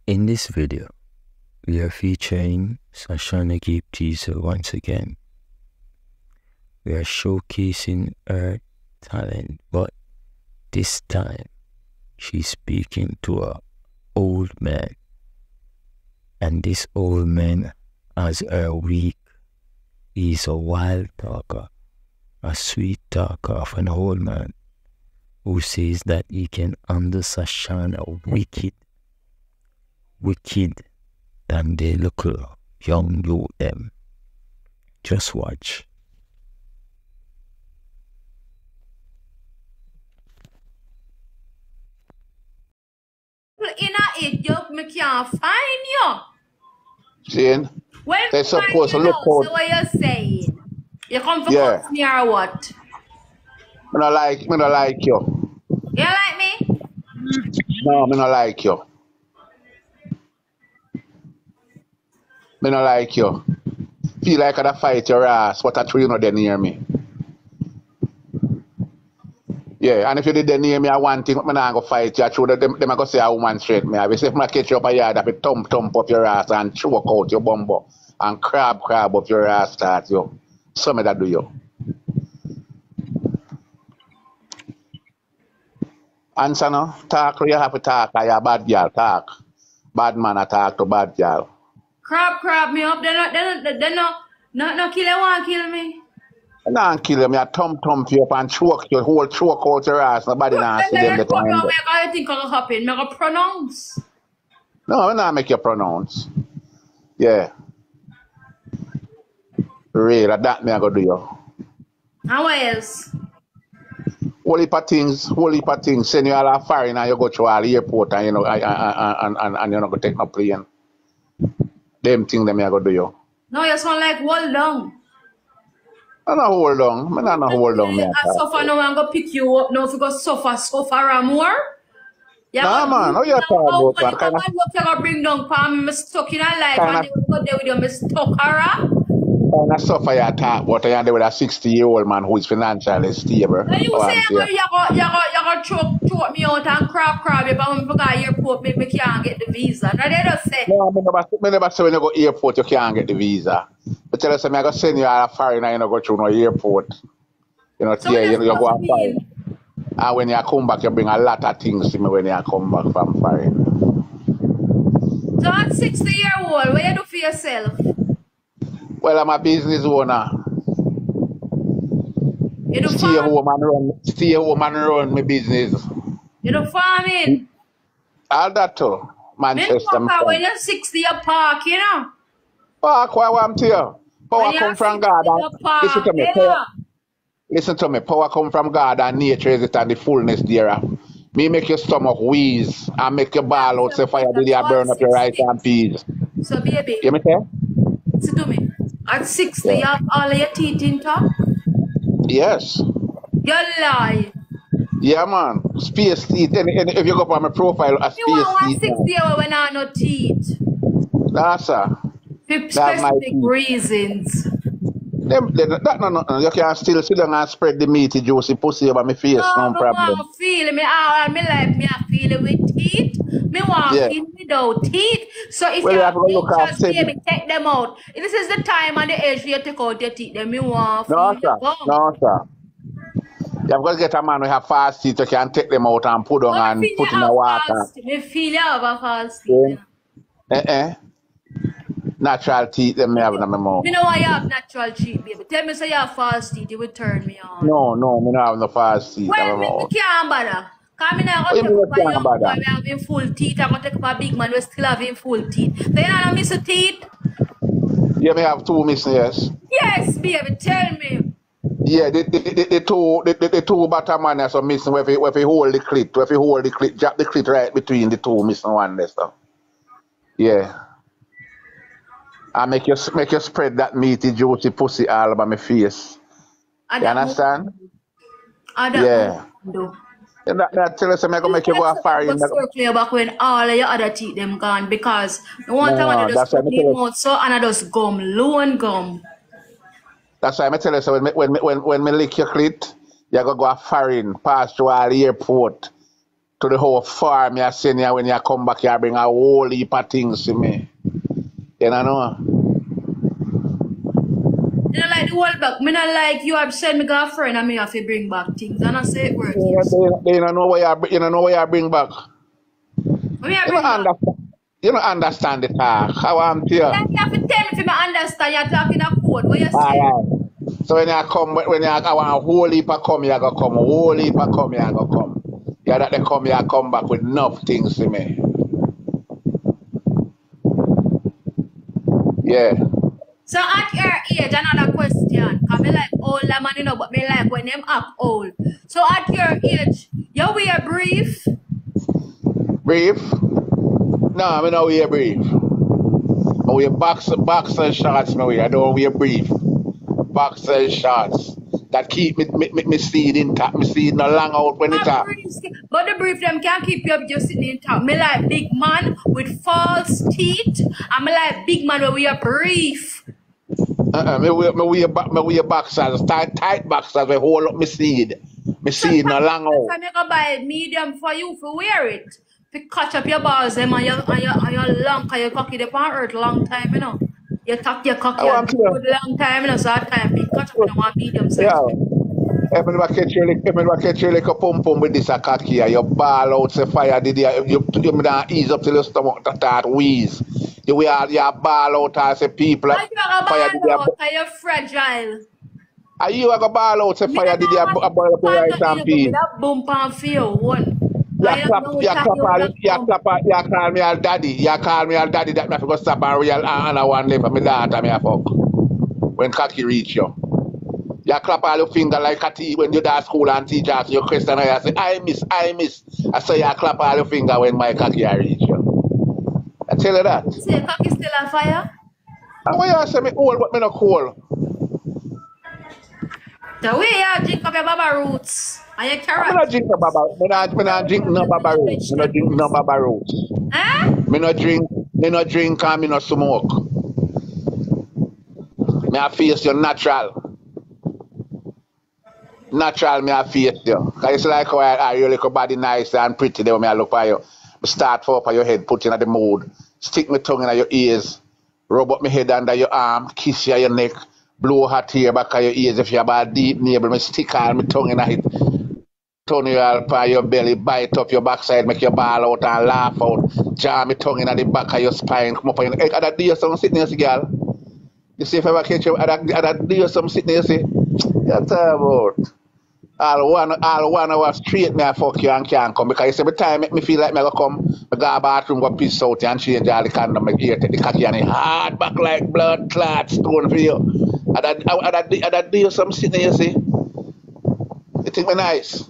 In this video, we are featuring Sashana Gapeteaser once again. We are showcasing her talent, but this time she's speaking to an old man, and this old man has her weak. He's a wild talker, a sweet talker of an old man who says that he can under Sashana wicked than the local young youth them. Just watch. In a idiot, me can't find you. Jane, When they're supposed to look out. So what you saying? You come for cut me or what? Me not like you. You like me? No, me not like you. Me not like you. Feel like I'd fight your ass, but I true you not there near me. Yeah, and if you did there near me, I want thing, me not go fight you. I true that them I go say a woman straight me. I say if I catch you up a yard, I be thump up your ass and choke out your bumbo and crab up your ass start you. Some of that do you. Answer no? Talk, you have to talk, you're a bad girl, talk. Bad man, I talk to bad girl. Crab me up. They no kill you, want kill me. I don't kill you, I thump you up and choke you, whole choke out your ass, nobody not see them the time. No, I think I'm happen. I'm going to pronounce. No, I'm not make you pronounce. Yeah. Real, that me I go do you. And what else? Whole heap of things, send you all a foreign and you go to all the airport and you know and you're not gonna take no plane. Them things them I go do you. No, you sound like hold on. I don't hold on. I don't hold on. I suffer now, I'm gonna pick you up now if you go suffer more. Yeah, nah, man, how you talking about that? What you gonna bring down for me? I'm stuck in a life and you go there with you, I'm stuck, alright? And I suffer you talk about I am with a 60-year-old man who is financially stable. Now you say you go choke me out and crab you, but when you go to airport, me can't get the visa. Now they just say. No, I never say when you go airport you can't get the visa. But tell us I'm gonna send you out a foreign and you know go through no airport. You know, so you go and foreign. And when you come back you bring a lot of things to me when you come back from foreign. So at 60-year-old, what you do for yourself? Well, I'm a business owner. You do stay home and run my business. You do farming? All that too. Manchester. When you're 60, you park, you know? Park where I'm here. Power come from God. Listen to me. Listen to me. Power come from God and nature is it and the fullness there. Me make your stomach wheeze and make your ball out say fire did you burn up your right hand piece. So baby. You me say? Listen to me. At 60, you have all of your teeth intact? Yes. You lie. Yeah, man. Space teeth. And if you go up on my profile, a space teeth. You want 60 when I have no teeth? Nah, sir. For specific reasons. You can still sit down and spread the meaty, juicy pussy over my face, no problem. I want to feel it. I feel it with teeth. Me want to feel without teeth. So if you have interest, baby, take them out. This is the time and the age for you to take out your teeth. Then me want to feel No, sir. You have got to get a man who have fast teeth. You can take them out and put on and put in the water. Me feel you have a fast teeth. Natural teeth them me have in my mouth. Me know why you have natural teeth, baby. Tell me so you have fast teeth, you will turn me on. No, me not have no fast teeth. Well, me can't bother. Because me not going to take up a young boy having full teeth. I'm going to take up a big man who still having full teeth. So you don't miss a teeth? Yeah, me have two missing, yes. Yes, baby, tell me. Yeah, the two bottom one are so missing where if you hold the clit, drop the clit right between the two missing one there stuff. Yeah. I make you spread that meaty, juicy pussy all over my face. You understand? Yeah. That tell us I'm gonna make you go a far in. Circle back when all of your other teeth them gone because the one time I just put me out so and I just gum, low and gum. That's why I tell you so when me lick your clit, you go a foreign, pass through all the airport. to the whole farm, I send you when you come back, you bring a whole heap of things to me. You know? You know, like the whole back. Me not like you have sent me girlfriend and me have to bring back things. And I say it works. You don't know where you bring back. You don't understand the talk. How I'm here. Yeah, you have to tell me if you understand. You're talking a code. What you say? Right. So when you come, when you want a whole heap of come, you go come. A whole heap of come, you go come. Yeah, that they come, you come back with enough things to me. Yeah. So at your age, another question. Cause me like older man, you know, but me like when them up old. So at your age, you wear brief? Brief? No, I don't wear brief. I wear boxer shorts, I don't wear brief. Boxer shorts. That keep me seed intact. Me seed no long out when it up. But the brief them can't keep you up just sitting intact. Me like big man with false teeth. And me like big man where we are brief. Me wear boxers, tight boxers, we hold up my seed. My seed no long out. So I go buy medium for you to wear it. To catch up your balls them and your long, cause your cocky the on earth long time, you know. You tuck your cocky a good long time, you know, so that time big catch up in one medium size. Yeah. If me catch you like a pum with this a cocky, you ball out, say fire, you don't ease up till your stomach start wheeze. You ball out and say people. Are you a ball out, are you fragile? Are you a ball out, say fire, did you boil up your rice and peas? That bump and feel one. You call me al daddy. You call me al daddy that me have to go stop and real and I want live for me daughter me a fuck. When cocky reach you. You clap all your finger like a tea when you do school and teach us your question and you say, I miss. I say you clap all your finger when my cocky reach you. I tell you that. So your cocky still on fire? And why you say me old but me not cold? The way you drink up your baba roots. And your carrots. I don't drink no baba. Me not drink no baba roots. Me not drink no baba roots. Eh? Me not drink and me not smoke. Me a face you natural. Natural me a face you. Cause it's like how I you look body nice and pretty then when me I look for you. Me start for up your head, put you in the mood. Stick my tongue in your ears. Rub up my head under your arm, kiss you your neck. Blow hot hair back of your ears if you have a deep navel. Me stick all my tongue in it. Turn you all by your belly, bite up your backside, make your ball out and laugh out. Jam my tongue in the back of your spine, come up on your neck. I do some sitting here, girl. You see if I ever catch you, I do some sitting here, see. You talk about. All one hour straight me I fuck you and can't come because you see every time make me feel like me go come, I go to bathroom, go piss out and change all the condom, my ear take the cocky and it hard back like blood clot stone for you. I do some sitting here, see. You think me nice?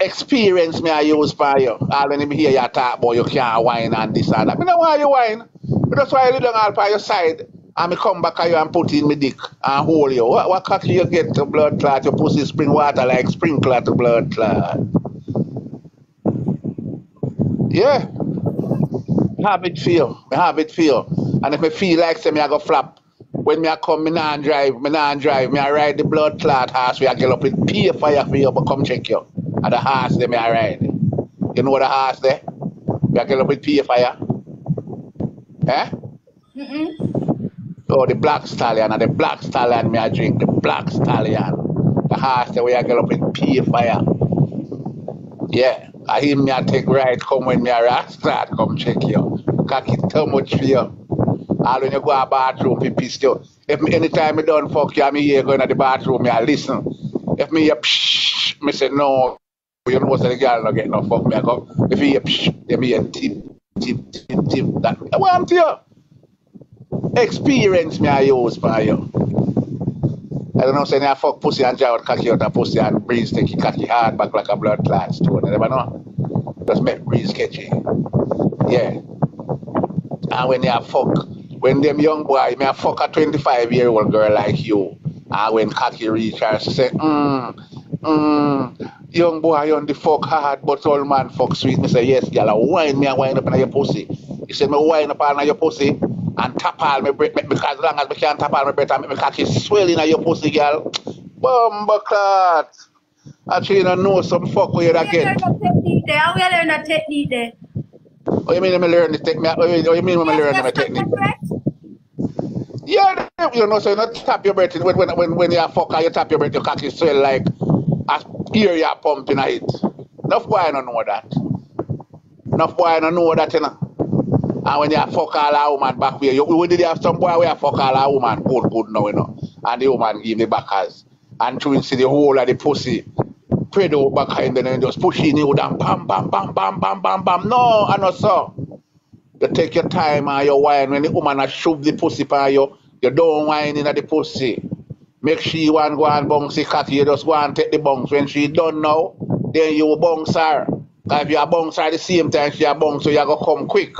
Experience me I use for you. All when you hear you talk about you can't whine and this and that. I don't want you whine. That's why I lay down all by your side. And I come back at you and put in my dick and hold you. What cocky you get to blood clot? Your pussy spring water like sprinkler to blood clot. Yeah. Have it feel. And if I feel like say me I go flap, when me I come, me nah drive, me I ride the blood clot horse, we I get up with pay fire for you, but come check you. And the horse there me I ride. You know the horse there? We I get up with pay fire. Eh? Oh, the black stallion, and the black stallion me I drink, the black stallion. The horse there we I get up with pay fire. Yeah. I hear me I take ride, come when me I start, come check you. Cocky too much for you. All when you go to the bathroom, you piss you. If me anytime I done fuck you, me here going to the bathroom, me I listen. If me hear pshh, me say no. You know the girl not get no fuck me. I go. If you hear pshh, then me hear tip. That I want you. Experience me I use for you. I don't know saying I fuck pussy and jaw cocky out of pussy and breeze take your cocky hard back like a blood clot stone. You never know. Just make breeze catchy. Yeah. And when you fuck, when them young boy, me a fuck a 25-year-old girl like you, and when cocky reach her, she say, young boy, you on the fuck hard, but old man fuck sweet. Me say, yes, girl, I wind up on your pussy. He said, me wind up on your pussy and tap all my breath, because as long as me can't tap all my breath and make me cocky swelling on your pussy, girl. Bumble clot. Actually, you don't know some fuck with you again. How we learn a technique there? What you mean when I learn the technique? What you mean when I learn the technique? Yeah, you know, so you don't tap your breath. When you fuck her, you tap your breath, your cocky swell like a ear you pumping it. Enough boy I don't know that. Enough boy I don't know that, you know. And when you fuck all a woman back where you did have some boy where you fuck all a woman good now, you know. And the woman give the backers. And to see the whole of the pussy spread out back and then just pushing you down, bam, bam, bam, bam, bam, bam, bam. No, I know so. You take your time and you whine. When the woman has shoved the pussy for you, you don't whine in the pussy. Make sure you want to go and bounce the cocky, you just go and take the bounce. When she done now, then you bounce her. Because if you bounce her at the same time, she bounce, so you go come quick.